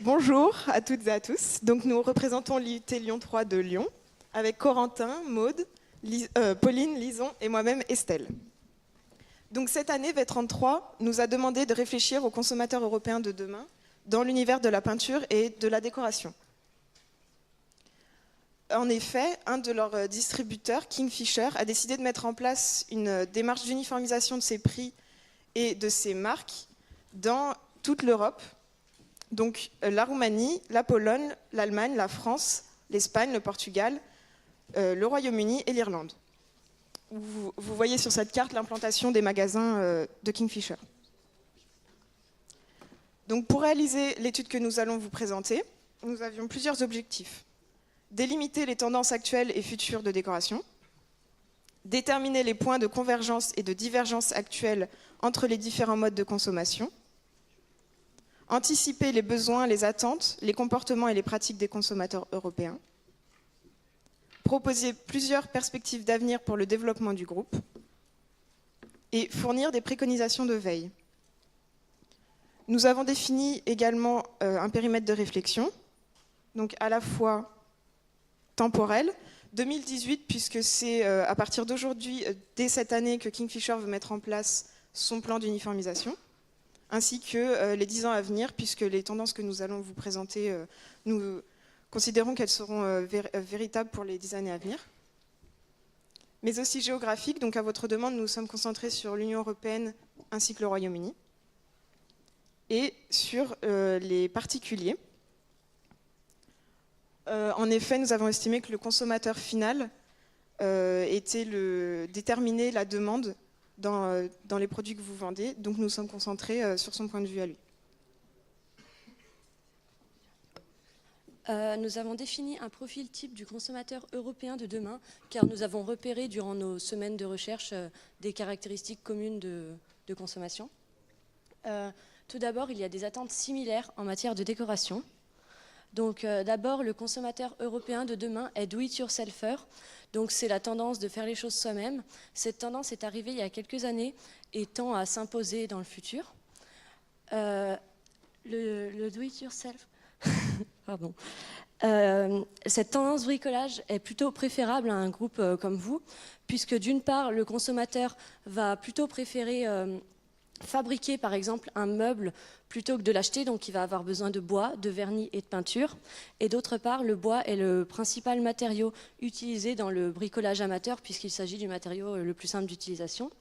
Bonjour à toutes et à tous. Donc, nous représentons l'IUT Lyon 3 de Lyon avec Corentin, Maude, Pauline, Lison et moi-même Estelle. Donc, cette année, V33 nous a demandé de réfléchir aux consommateurs européens de demain dans l'univers de la peinture et de la décoration. En effet, un de leurs distributeurs, Kingfisher, a décidé de mettre en place une démarche d'uniformisation de ses prix et de ses marques dans toute l'Europe. Donc la Roumanie, la Pologne, l'Allemagne, la France, l'Espagne, le Portugal, le Royaume-Uni et l'Irlande. Vous voyez sur cette carte l'implantation des magasins de Kingfisher. Donc pour réaliser l'étude que nous allons vous présenter, nous avions plusieurs objectifs. Délimiter les tendances actuelles et futures de décoration, déterminer les points de convergence et de divergence actuels entre les différents modes de consommation, anticiper les besoins, les attentes, les comportements et les pratiques des consommateurs européens, proposer plusieurs perspectives d'avenir pour le développement du groupe et fournir des préconisations de veille. Nous avons défini également un périmètre de réflexion, donc à la fois temporel, 2018 puisque c'est à partir d'aujourd'hui, dès cette année, que Kingfisher veut mettre en place son plan d'uniformisation, ainsi que les 10 ans à venir, puisque les tendances que nous allons vous présenter, nous considérons qu'elles seront véritables pour les 10 années à venir. Mais aussi géographique, donc à votre demande, nous sommes concentrés sur l'Union européenne ainsi que le Royaume-Uni, et sur les particuliers. En effet, nous avons estimé que le consommateur final déterminait la demande dans les produits que vous vendez, donc nous sommes concentrés sur son point de vue à lui. Nous avons défini un profil type du consommateur européen de demain, car nous avons repéré durant nos semaines de recherche des caractéristiques communes de consommation. Tout d'abord, il y a des attentes similaires en matière de décoration. Donc d'abord, le consommateur européen de demain est do-it-yourselfer. Donc c'est la tendance de faire les choses soi-même. Cette tendance est arrivée il y a quelques années et tend à s'imposer dans le futur. Le do-it-yourself, pardon. Cette tendance bricolage est plutôt préférable à un groupe comme vous, puisque d'une part, le consommateur va plutôt préférer fabriquer par exemple un meuble plutôt que de l'acheter, donc il va avoir besoin de bois, de vernis et de peinture. Et d'autre part, le bois est le principal matériau utilisé dans le bricolage amateur, puisqu'il s'agit du matériau le plus simple d'utilisation.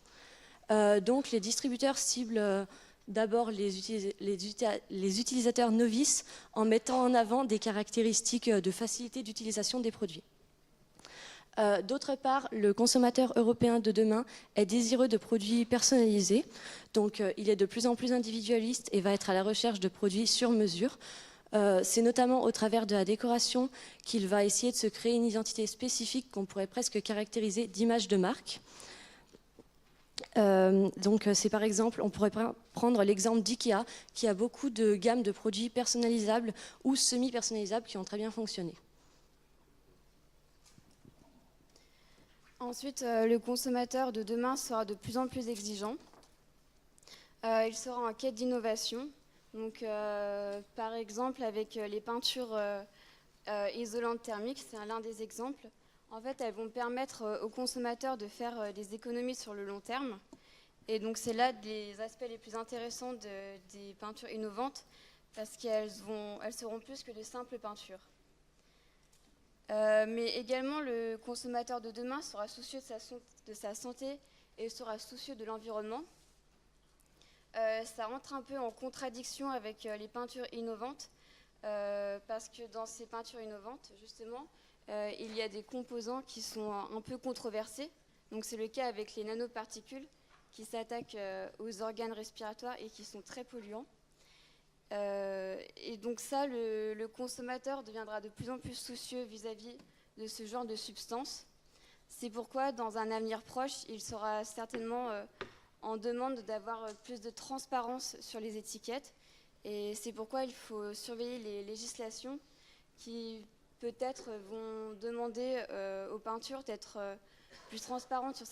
Donc les distributeurs ciblent d'abord les utilisateurs novices en mettant en avant des caractéristiques de facilité d'utilisation des produits. D'autre part, le consommateur européen de demain est désireux de produits personnalisés, donc il est de plus en plus individualiste et va être à la recherche de produits sur mesure. C'est notamment au travers de la décoration qu'il va essayer de se créer une identité spécifique qu'on pourrait presque caractériser d'image de marque. Donc c'est par exemple, on pourrait prendre l'exemple d'IKEA qui a beaucoup de gammes de produits personnalisables ou semi-personnalisables qui ont très bien fonctionné. Ensuite, le consommateur de demain sera de plus en plus exigeant. Il sera en quête d'innovation. Donc, par exemple, avec les peintures isolantes thermiques, c'est l'un des exemples. En fait, elles vont permettre aux consommateurs de faire des économies sur le long terme. Et donc, c'est là des aspects les plus intéressants des peintures innovantes, parce qu'elles seront plus que de simples peintures. Mais également, le consommateur de demain sera soucieux de sa santé et sera soucieux de l'environnement. Ça rentre un peu en contradiction avec les peintures innovantes, parce que dans ces peintures innovantes, justement, il y a des composants qui sont un peu controversés. Donc c'est le cas avec les nanoparticules qui s'attaquent aux organes respiratoires et qui sont très polluants. Et donc ça, le consommateur deviendra de plus en plus soucieux vis-à-vis de ce genre de substances. C'est pourquoi, dans un avenir proche, il sera certainement en demande d'avoir plus de transparence sur les étiquettes. Et c'est pourquoi il faut surveiller les législations qui, peut-être, vont demander aux peintures d'être plus transparentes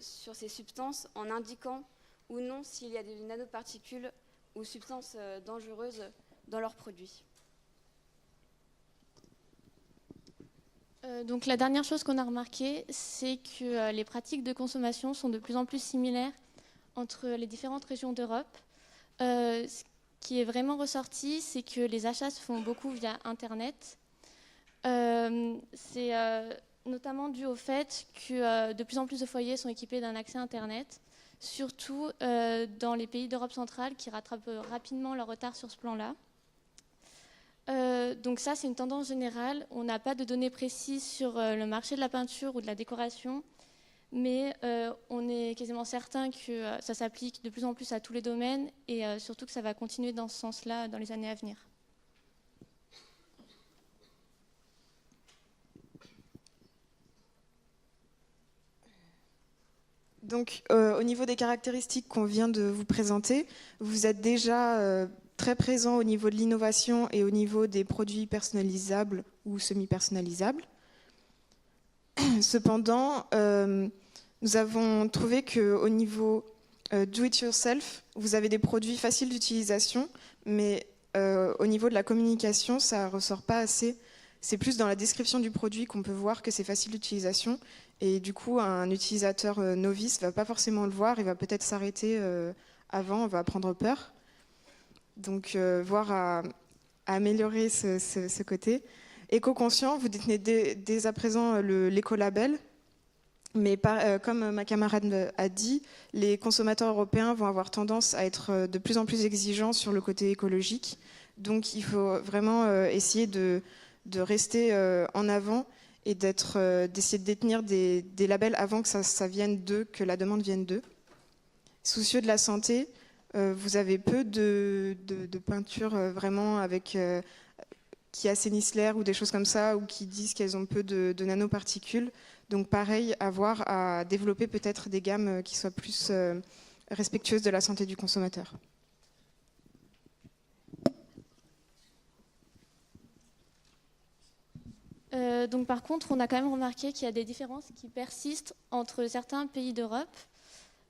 sur ces substances en indiquant ou non s'il y a des nanoparticules ou substances dangereuses dans leurs produits. Donc la dernière chose qu'on a remarqué, c'est que les pratiques de consommation sont de plus en plus similaires entre les différentes régions d'Europe. Ce qui est vraiment ressorti, c'est que les achats se font beaucoup via Internet. C'est notamment dû au fait que de plus en plus de foyers sont équipés d'un accès Internet, surtout dans les pays d'Europe centrale qui rattrapent rapidement leur retard sur ce plan-là. Donc ça, c'est une tendance générale. On n'a pas de données précises sur le marché de la peinture ou de la décoration, mais on est quasiment certain que ça s'applique de plus en plus à tous les domaines et surtout que ça va continuer dans ce sens-là dans les années à venir. Donc, au niveau des caractéristiques qu'on vient de vous présenter, vous êtes déjà très présent au niveau de l'innovation et au niveau des produits personnalisables ou semi-personnalisables. Cependant, nous avons trouvé qu'au niveau do-it-yourself, vous avez des produits faciles d'utilisation, mais au niveau de la communication, ça ne ressort pas assez. C'est plus dans la description du produit qu'on peut voir que c'est facile d'utilisation. Et du coup, un utilisateur novice ne va pas forcément le voir, il va peut-être s'arrêter avant, va prendre peur. Donc, voir à améliorer ce côté. Éco-conscient, vous détenez dès à présent l'écolabel, mais comme ma camarade a dit, les consommateurs européens vont avoir tendance à être de plus en plus exigeants sur le côté écologique. Donc, il faut vraiment essayer de rester en avant et d'essayer de détenir des labels avant que ça vienne d'eux, que la demande vienne d'eux. Soucieux de la santé, vous avez peu de peintures vraiment qui assainissent l'air ou des choses comme ça, ou qui disent qu'elles ont peu de nanoparticules. Donc pareil, à développer peut-être des gammes qui soient plus respectueuses de la santé du consommateur. Donc par contre, on a quand même remarqué qu'il y a des différences qui persistent entre certains pays d'Europe.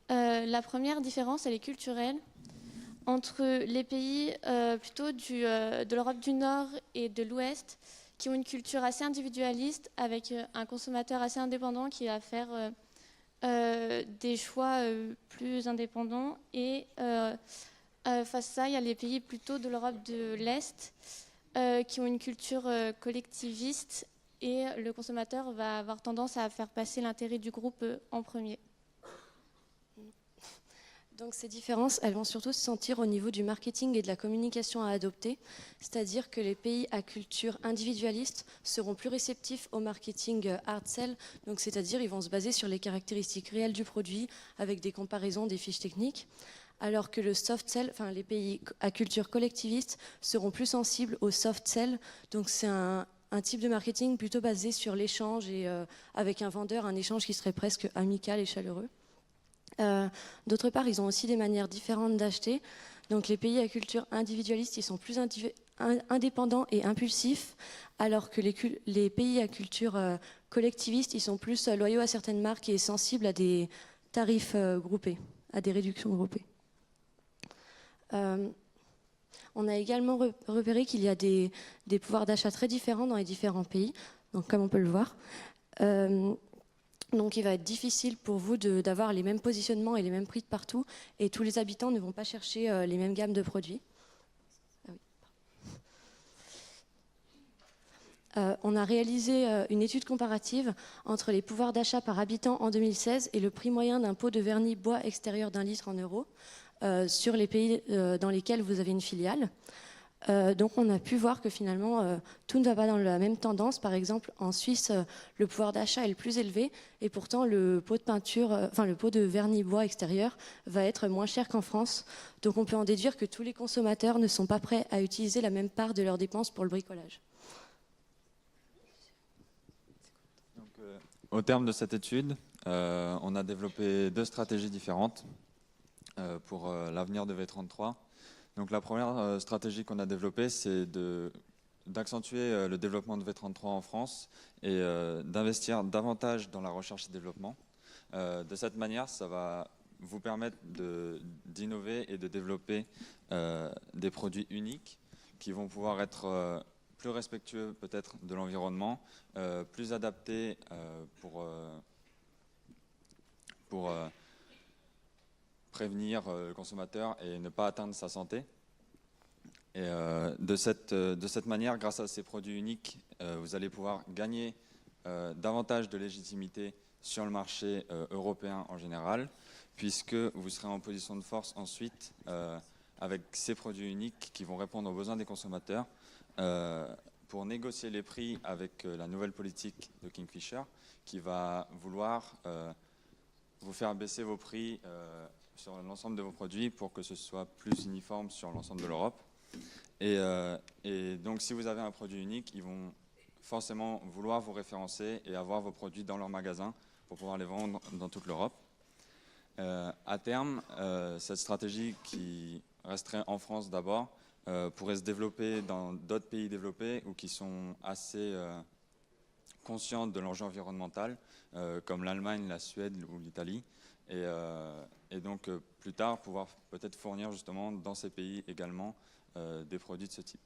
La première différence, elle est culturelle. Entre les pays plutôt de l'Europe du Nord et de l'Ouest, qui ont une culture assez individualiste, avec un consommateur assez indépendant qui va faire des choix plus indépendants. Et face à ça, il y a les pays plutôt de l'Europe de l'Est, qui ont une culture collectiviste, et le consommateur va avoir tendance à faire passer l'intérêt du groupe en premier. Donc ces différences, elles vont surtout se sentir au niveau du marketing et de la communication à adopter, c'est-à-dire que les pays à culture individualiste seront plus réceptifs au marketing hard sell, donc c'est-à-dire ils vont se baser sur les caractéristiques réelles du produit avec des comparaisons, des fiches techniques, alors que le soft sell, enfin les pays à culture collectiviste seront plus sensibles au soft sell, donc c'est un type de marketing plutôt basé sur l'échange et avec un vendeur, un échange qui serait presque amical et chaleureux. D'autre part, ils ont aussi des manières différentes d'acheter. Donc les pays à culture individualiste, ils sont plus indépendants et impulsifs, alors que les pays à culture collectiviste, ils sont plus loyaux à certaines marques et sensibles à des tarifs groupés, à des réductions groupées. On a également repéré qu'il y a des pouvoirs d'achat très différents dans les différents pays, donc comme on peut le voir. Donc il va être difficile pour vous d'avoir les mêmes positionnements et les mêmes prix de partout, et tous les habitants ne vont pas chercher les mêmes gammes de produits. On a réalisé une étude comparative entre les pouvoirs d'achat par habitant en 2016 et le prix moyen d'un pot de vernis bois extérieur d'1 litre en euros sur les pays dans lesquels vous avez une filiale. Donc on a pu voir que finalement tout ne va pas dans la même tendance. Par exemple en Suisse le pouvoir d'achat est le plus élevé et pourtant le pot de peinture, le pot de vernis bois extérieur va être moins cher qu'en France. Donc on peut en déduire que tous les consommateurs ne sont pas prêts à utiliser la même part de leurs dépenses pour le bricolage. Donc, au terme de cette étude, on a développé 2 stratégies différentes pour l'avenir de V33. Donc la première stratégie qu'on a développée, c'est d'accentuer le développement de V33 en France et d'investir davantage dans la recherche et développement. De cette manière, ça va vous permettre d'innover et de développer des produits uniques qui vont pouvoir être plus respectueux peut-être de l'environnement, plus adaptés pour prévenir le consommateur et ne pas atteindre sa santé. Et de cette manière, grâce à ces produits uniques, vous allez pouvoir gagner davantage de légitimité sur le marché européen en général, puisque vous serez en position de force ensuite avec ces produits uniques qui vont répondre aux besoins des consommateurs pour négocier les prix avec la nouvelle politique de Kingfisher qui va vouloir vous faire baisser vos prix sur l'ensemble de vos produits pour que ce soit plus uniforme sur l'ensemble de l'Europe. Et donc si vous avez un produit unique, ils vont forcément vouloir vous référencer et avoir vos produits dans leur magasin pour pouvoir les vendre dans toute l'Europe. À terme, cette stratégie qui resterait en France d'abord pourrait se développer dans d'autres pays développés ou qui sont assez conscients de l'enjeu environnemental, comme l'Allemagne, la Suède ou l'Italie. Et donc plus tard pouvoir peut-être fournir justement dans ces pays également des produits de ce type.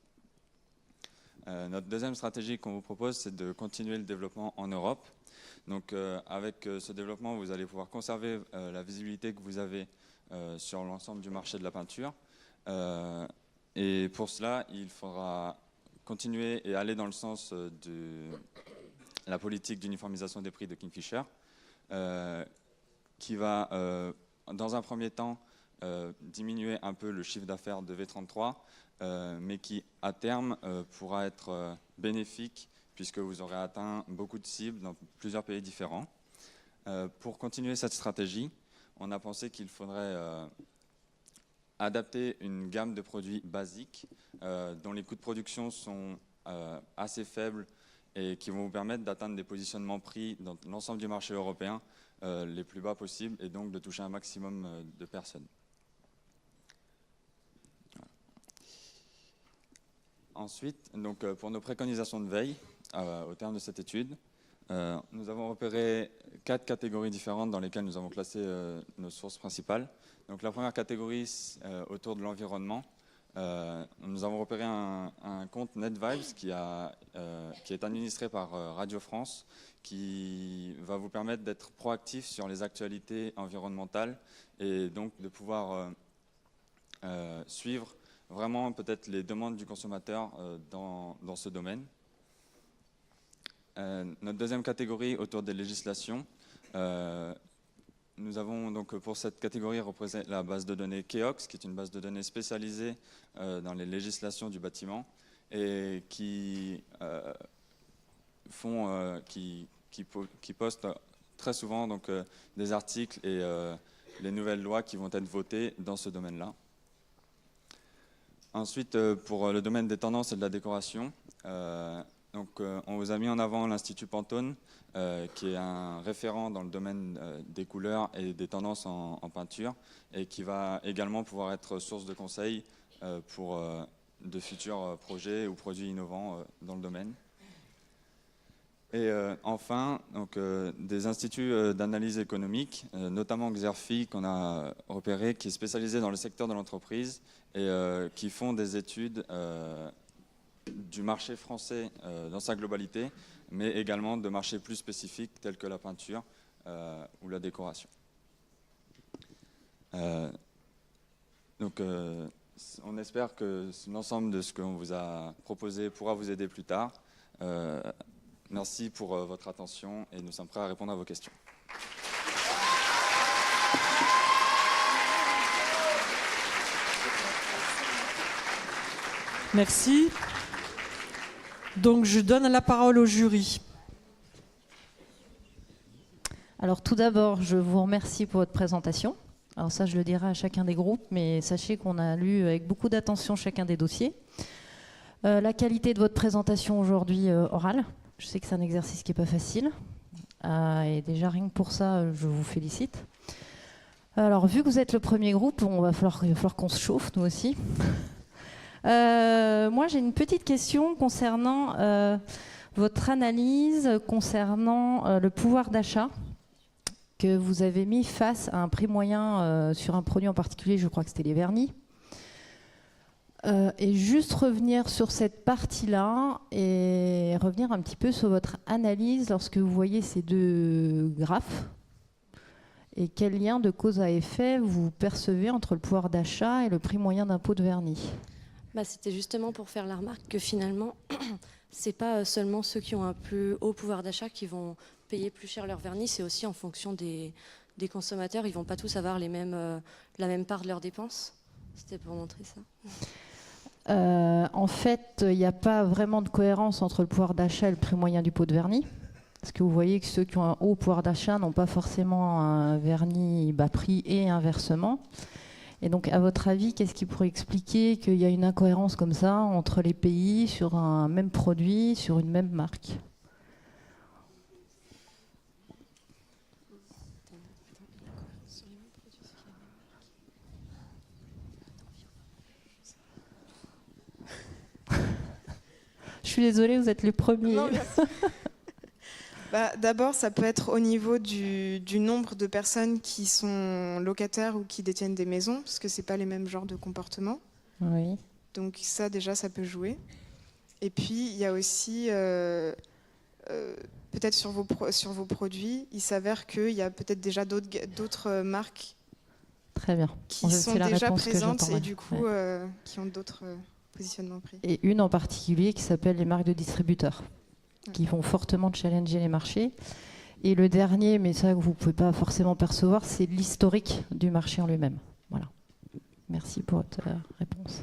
Notre deuxième stratégie qu'on vous propose, c'est de continuer le développement en Europe. Donc avec ce développement, vous allez pouvoir conserver la visibilité que vous avez sur l'ensemble du marché de la peinture. Et pour cela, il faudra continuer et aller dans le sens de la politique d'uniformisation des prix de Kingfisher, qui va, dans un premier temps, diminuer un peu le chiffre d'affaires de V33, mais qui, à terme, pourra être bénéfique puisque vous aurez atteint beaucoup de cibles dans plusieurs pays différents. Pour continuer cette stratégie, on a pensé qu'il faudrait adapter une gamme de produits basiques dont les coûts de production sont assez faibles et qui vont vous permettre d'atteindre des positionnements prix dans l'ensemble du marché européen les plus bas possibles et donc de toucher un maximum de personnes. Ensuite, donc, pour nos préconisations de veille, au terme de cette étude, nous avons repéré 4 catégories différentes dans lesquelles nous avons classé nos sources principales. Donc, la première catégorie, autour de l'environnement, nous avons repéré un compte NetVibes qui est administré par Radio France, qui va vous permettre d'être proactif sur les actualités environnementales et donc de pouvoir suivre vraiment peut-être les demandes du consommateur dans ce domaine. Notre deuxième catégorie autour des législations, nous avons donc pour cette catégorie représenté la base de données Keox, qui est une base de données spécialisée dans les législations du bâtiment et qui postent très souvent donc, des articles et les nouvelles lois qui vont être votées dans ce domaine-là. Ensuite, pour le domaine des tendances et de la décoration, on vous a mis en avant l'Institut Pantone, qui est un référent dans le domaine des couleurs et des tendances en peinture, et qui va également pouvoir être source de conseils pour de futurs projets ou produits innovants dans le domaine. Et enfin, donc, des instituts d'analyse économique, notamment Xerfi, qu'on a repéré, qui est spécialisé dans le secteur de l'entreprise et qui font des études du marché français dans sa globalité, mais également de marchés plus spécifiques tels que la peinture ou la décoration. Donc, on espère que l'ensemble de ce qu'on vous a proposé pourra vous aider plus tard. Merci pour votre attention et nous sommes prêts à répondre à vos questions. Merci. Donc je donne la parole au jury. Alors tout d'abord, je vous remercie pour votre présentation. Alors ça, je le dirai à chacun des groupes, mais sachez qu'on a lu avec beaucoup d'attention chacun des dossiers. La qualité de votre présentation aujourd'hui orale, je sais que c'est un exercice qui n'est pas facile. Et déjà, rien que pour ça, je vous félicite. Alors, vu que vous êtes le premier groupe, il va falloir qu'on se chauffe, nous aussi. Moi, j'ai une petite question concernant votre analyse, concernant le pouvoir d'achat que vous avez mis face à un prix moyen sur un produit en particulier, je crois que c'était les vernis. Et juste revenir sur cette partie-là et revenir un petit peu sur votre analyse lorsque vous voyez ces deux graphes et quel lien de cause à effet vous percevez entre le pouvoir d'achat et le prix moyen d'un pot de vernis. Bah, c'était justement pour faire la remarque que finalement, c'est pas seulement ceux qui ont un plus haut pouvoir d'achat qui vont payer plus cher leur vernis, c'est aussi en fonction des consommateurs. Ils vont pas tous avoir la même part de leurs dépenses. C'était pour montrer ça. En fait, il n'y a pas vraiment de cohérence entre le pouvoir d'achat et le prix moyen du pot de vernis. Parce que vous voyez que ceux qui ont un haut pouvoir d'achat n'ont pas forcément un vernis bas prix et inversement. Et donc, à votre avis, qu'est-ce qui pourrait expliquer qu'il y a une incohérence comme ça entre les pays sur un même produit, sur une même marque ? Je suis désolée, vous êtes les premiers. Non, d'abord, ça peut être au niveau du nombre de personnes qui sont locataires ou qui détiennent des maisons, parce que ce n'est pas les mêmes genres de comportements. Oui. Donc ça, déjà, ça peut jouer. Et puis, il y a aussi, peut-être sur vos produits, il s'avère qu'il y a peut-être déjà d'autres marques Très bien. qui sont déjà présentes et du coup, qui ont d'autres positionnements prix. Et une en particulier qui s'appelle les marques de distributeurs, qui vont fortement challenger les marchés. Et le dernier, mais ça que vous ne pouvez pas forcément percevoir, c'est l'historique du marché en lui-même. Voilà. Merci pour votre réponse.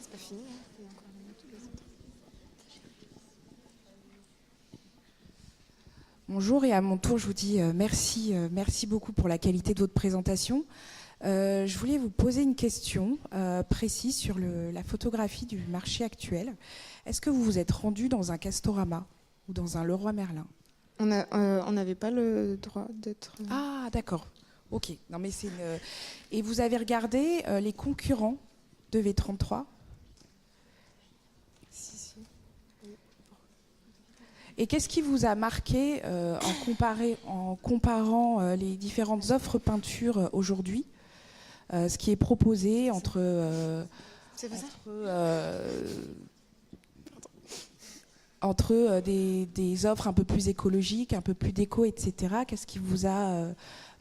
C'est pas fini, hein. Il y a encore tous les autres. Bonjour, et à mon tour, je vous dis merci beaucoup pour la qualité de votre présentation. Je voulais vous poser une question précise sur la photographie du marché actuel. Est-ce que vous vous êtes rendu dans un Castorama ou dans un Leroy Merlin ? On n'avait pas le droit d'être... Ah, d'accord. Ok. Non, mais Et vous avez regardé les concurrents de V33 ? Si. Et qu'est-ce qui vous a marqué en comparant les différentes offres peinture aujourd'hui ? Ce qui est proposé entre des offres un peu plus écologiques, un peu plus déco, etc. Qu'est-ce qui vous a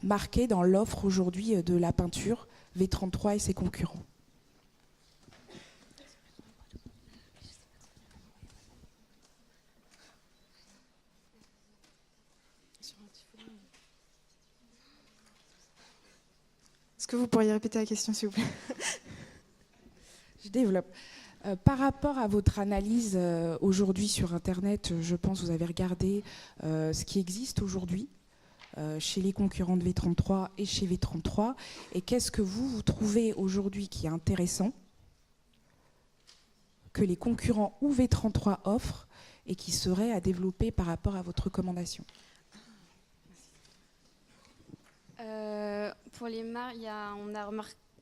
marqué dans l'offre aujourd'hui de la peinture V33 et ses concurrents ? Est-ce que vous pourriez répéter la question, s'il vous plaît ? Je développe. Par rapport à votre analyse aujourd'hui sur Internet, je pense que vous avez regardé ce qui existe aujourd'hui chez les concurrents de V33 et chez V33. Et qu'est-ce que vous trouvez aujourd'hui qui est intéressant que les concurrents ou V33 offrent et qui serait à développer par rapport à votre recommandation ? Pour les marques,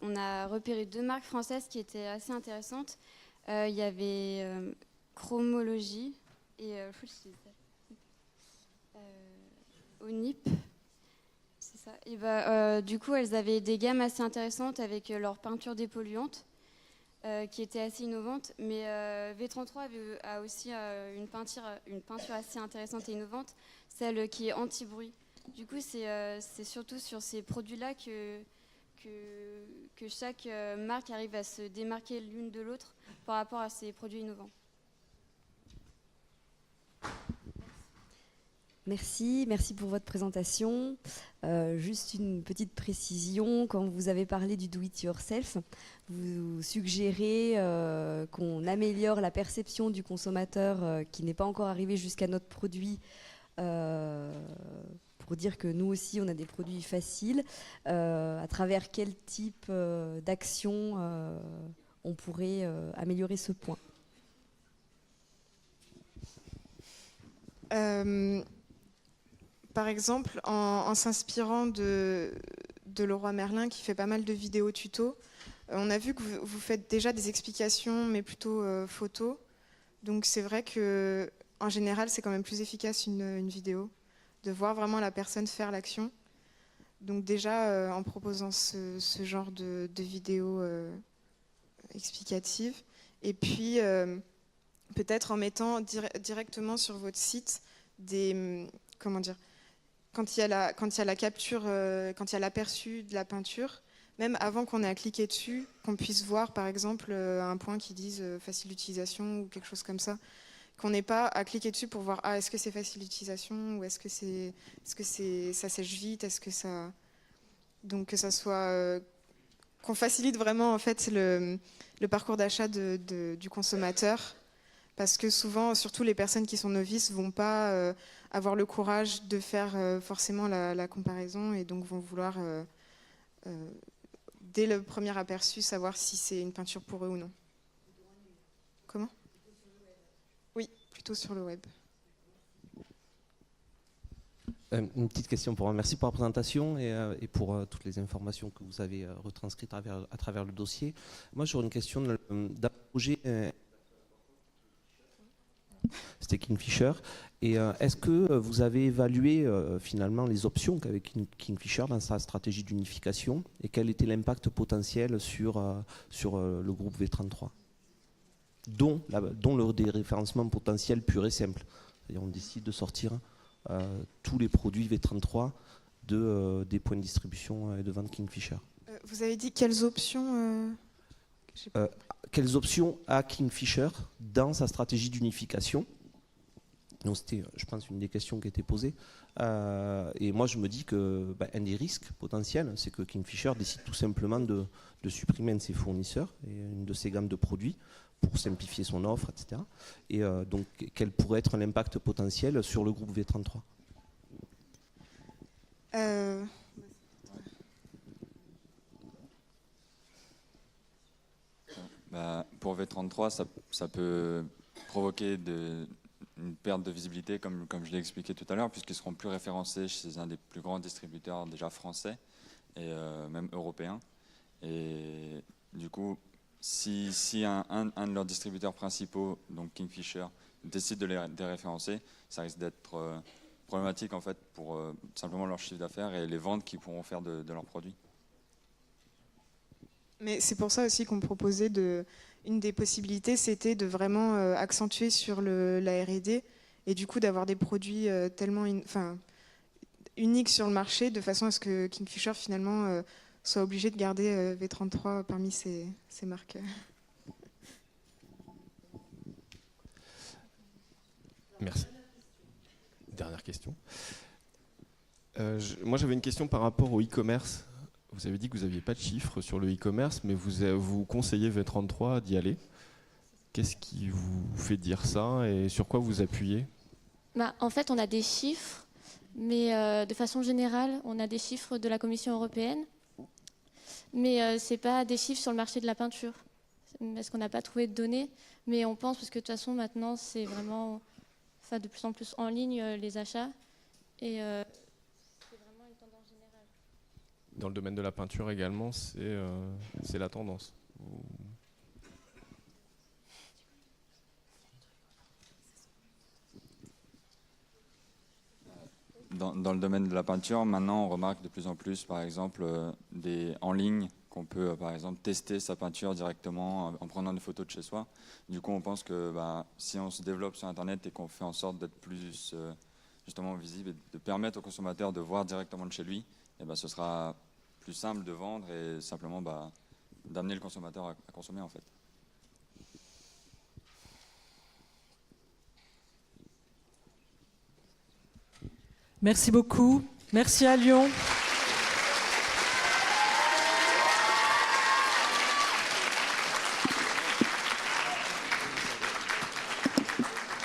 on a repéré 2 marques françaises qui étaient assez intéressantes. Il y avait Chromologie et Onip. C'est ça. Et du coup, elles avaient des gammes assez intéressantes avec leur peinture dépolluante qui était assez innovante. Mais V33 a aussi une peinture assez intéressante et innovante, celle qui est anti-bruit. Du coup, c'est surtout sur ces produits-là que chaque marque arrive à se démarquer l'une de l'autre par rapport à ces produits innovants. Merci pour votre présentation. Juste une petite précision, quand vous avez parlé du do-it-yourself, vous suggérez qu'on améliore la perception du consommateur qui n'est pas encore arrivé jusqu'à notre produit pour dire que nous aussi on a des produits faciles. À travers quel type d'action on pourrait améliorer ce point ? Par exemple, en s'inspirant de Leroy Merlin qui fait pas mal de vidéos tutos, on a vu que vous faites déjà des explications, mais plutôt photos. Donc c'est vrai que en général, c'est quand même plus efficace une vidéo, de voir vraiment la personne faire l'action. Donc déjà, en proposant ce genre de vidéos explicatives, et puis peut-être en mettant directement sur votre site des... Comment dire ? Quand il y a la capture, quand il y a l'aperçu de la peinture, même avant qu'on ait à cliquer dessus, qu'on puisse voir par exemple un point qui dise facile d'utilisation ou quelque chose comme ça, qu'on n'ait pas à cliquer dessus pour voir est-ce que c'est facile d'utilisation ou est-ce que ça sèche vite, est-ce que ça... Donc que ça soit... qu'on facilite vraiment en fait le parcours d'achat du consommateur, parce que souvent, surtout les personnes qui sont novices, vont pas avoir le courage de faire forcément la comparaison et donc vont vouloir, dès le premier aperçu, savoir si c'est une peinture pour eux ou non. Comment ? Oui, plutôt sur le web. Une petite question pour moi. Merci pour la présentation et pour toutes les informations que vous avez retranscrites à travers le dossier. Moi, j'aurais une question d'un projet... C'était Kingfisher. Et est-ce que vous avez évalué finalement les options qu'avait Kingfisher dans sa stratégie d'unification et quel était l'impact potentiel sur le groupe V33, dont le déréférencement potentiel pur et simple. C'est-à-dire on décide de sortir tous les produits V33 des points de distribution et de vente Kingfisher. Vous avez dit quelles options Quelles options a Kingfisher dans sa stratégie d'unification? Donc c'était, je pense, une des questions qui a été posée. Et moi, je me dis que un des risques potentiels, c'est que Kingfisher décide tout simplement de supprimer un de ses fournisseurs et une de ses gammes de produits pour simplifier son offre, etc. Et donc, quel pourrait être l'impact potentiel sur le groupe V33 ? Pour V33, ça peut provoquer une perte de visibilité, comme je l'ai expliqué tout à l'heure, puisqu'ils seront plus référencés chez un des plus grands distributeurs déjà français et même européens. Et du coup, si un de leurs distributeurs principaux, donc Kingfisher, décide de les déréférencer, ça risque d'être problématique en fait pour simplement leur chiffre d'affaires et les ventes qu'ils pourront faire de leurs produits. Mais c'est pour ça aussi qu'on proposait une des possibilités, c'était de vraiment accentuer sur la R&D et du coup d'avoir des produits tellement uniques sur le marché de façon à ce que Kingfisher finalement soit obligé de garder V33 parmi ses marques. Merci. Dernière question. Moi j'avais une question par rapport au e-commerce. Vous avez dit que vous n'aviez pas de chiffres sur le e-commerce, mais vous conseillez V33 d'y aller. Qu'est-ce qui vous fait dire ça et sur quoi vous appuyez ? En fait, on a des chiffres, mais de façon générale, on a des chiffres de la Commission européenne, mais ce n'est pas des chiffres sur le marché de la peinture, parce qu'on n'a pas trouvé de données, mais on pense, parce que de toute façon, maintenant, c'est vraiment de plus en plus en ligne, les achats, et c'est vraiment une tendance générale. Dans le domaine de la peinture également, c'est la tendance. Dans le domaine de la peinture, maintenant on remarque de plus en plus, par exemple, en ligne, qu'on peut par exemple tester sa peinture directement en prenant des photos de chez soi. Du coup, on pense que si on se développe sur Internet et qu'on fait en sorte d'être plus justement visible et de permettre au consommateur de voir directement de chez lui, ce sera plus simple de vendre et simplement d'amener le consommateur à consommer en fait. Merci beaucoup. Merci à Lyon.